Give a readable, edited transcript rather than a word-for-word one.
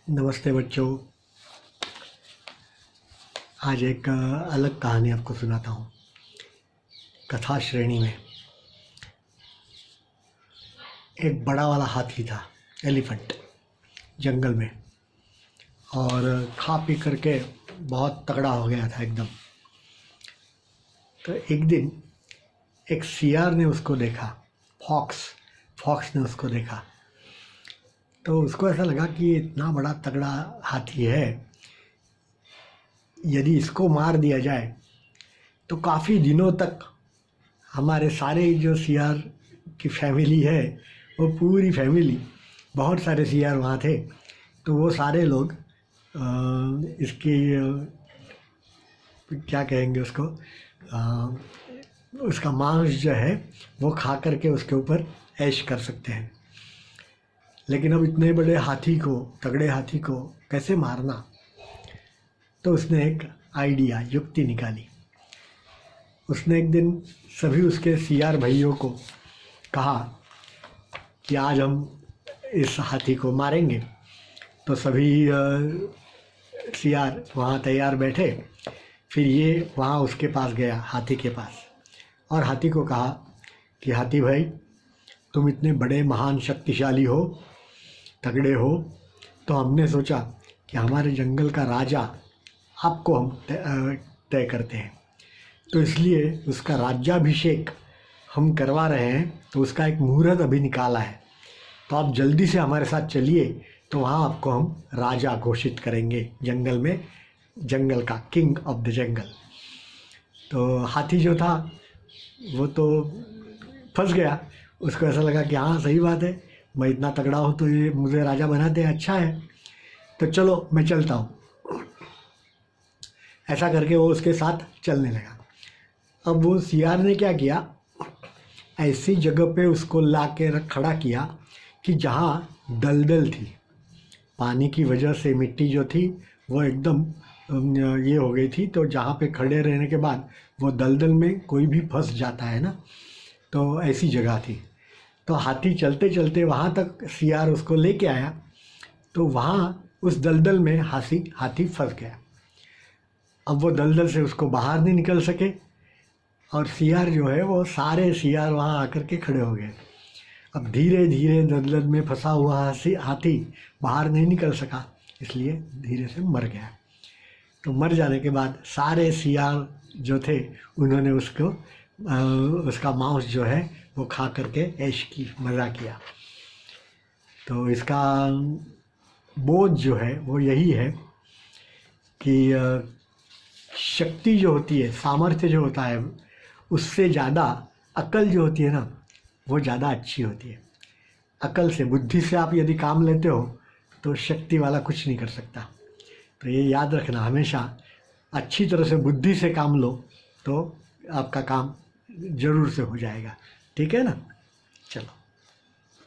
नमस्ते बच्चों। आज एक अलग कहानी आपको सुनाता हूँ। कथा श्रेणी में एक बड़ा वाला हाथी था, एलिफेंट, जंगल में, और खा पी करके बहुत तगड़ा हो गया था एकदम। तो एक दिन एक सियार ने उसको देखा, फॉक्स ने उसको देखा। तो उसको ऐसा लगा कि इतना बड़ा तगड़ा हाथी है, यदि इसको मार दिया जाए तो काफ़ी दिनों तक हमारे सारे जो सियार की फैमिली है, वो पूरी फैमिली, बहुत सारे सियार वहाँ थे, तो वो सारे लोग इसकी क्या कहेंगे उसको, उसका मांस जो है वो खा करके उसके ऊपर ऐश कर सकते हैं। लेकिन अब इतने बड़े हाथी को, तगड़े हाथी को कैसे मारना? तो उसने एक आइडिया, युक्ति निकाली। उसने एक दिन सभी उसके सियार भाइयों को कहा कि आज हम इस हाथी को मारेंगे। तो सभी सियार वहाँ तैयार बैठे। फिर ये वहाँ उसके पास गया, हाथी के पास, और हाथी को कहा कि हाथी भाई, तुम इतने बड़े महान शक्तिशाली हो, तगड़े हो, तो हमने सोचा कि हमारे जंगल का राजा आपको हम तय करते हैं, तो इसलिए उसका राज्याभिषेक हम करवा रहे हैं। तो उसका एक मुहूर्त अभी निकाला है, तो आप जल्दी से हमारे साथ चलिए, तो वहाँ आपको हम राजा घोषित करेंगे जंगल में, जंगल का किंग ऑफ द जंगल। तो हाथी जो था वो तो फंस गया। उसको ऐसा लगा कि हाँ सही बात है, मैं इतना तगड़ा हूँ तो ये मुझे राजा बनाते हैं, अच्छा है, तो चलो मैं चलता हूँ। ऐसा करके वो उसके साथ चलने लगा। अब वो सियार ने क्या किया, ऐसी जगह पे उसको ला के खड़ा किया कि जहाँ दलदल थी, पानी की वजह से मिट्टी जो थी वो एकदम ये हो गई थी। तो जहाँ पे खड़े रहने के बाद वो दलदल में कोई भी फंस जाता है ना, तो ऐसी जगह थी। तो हाथी चलते चलते वहाँ तक सियार उसको लेके आया, तो वहाँ उस दलदल में हाथी फंस गया। अब वो दलदल से उसको बाहर नहीं निकल सके, और सियार जो है वो सारे सियार वहाँ आकर के खड़े हो गए। अब धीरे धीरे दलदल में फंसा हुआ हाथी बाहर नहीं निकल सका, इसलिए धीरे से मर गया। तो मर जाने के बाद सारे सियार जो थे उन्होंने उसका मांस जो है वो खा करके ऐश की, मज़ा किया। तो इसका बोध जो है वो यही है कि शक्ति जो होती है, सामर्थ्य जो होता है, उससे ज़्यादा अकल जो होती है ना, वो ज़्यादा अच्छी होती है। अकल से, बुद्धि से आप यदि काम लेते हो तो शक्ति वाला कुछ नहीं कर सकता। तो ये याद रखना हमेशा, अच्छी तरह से बुद्धि से काम लो तो आपका काम ज़रूर से हो जाएगा। ठीक है ना? चलो।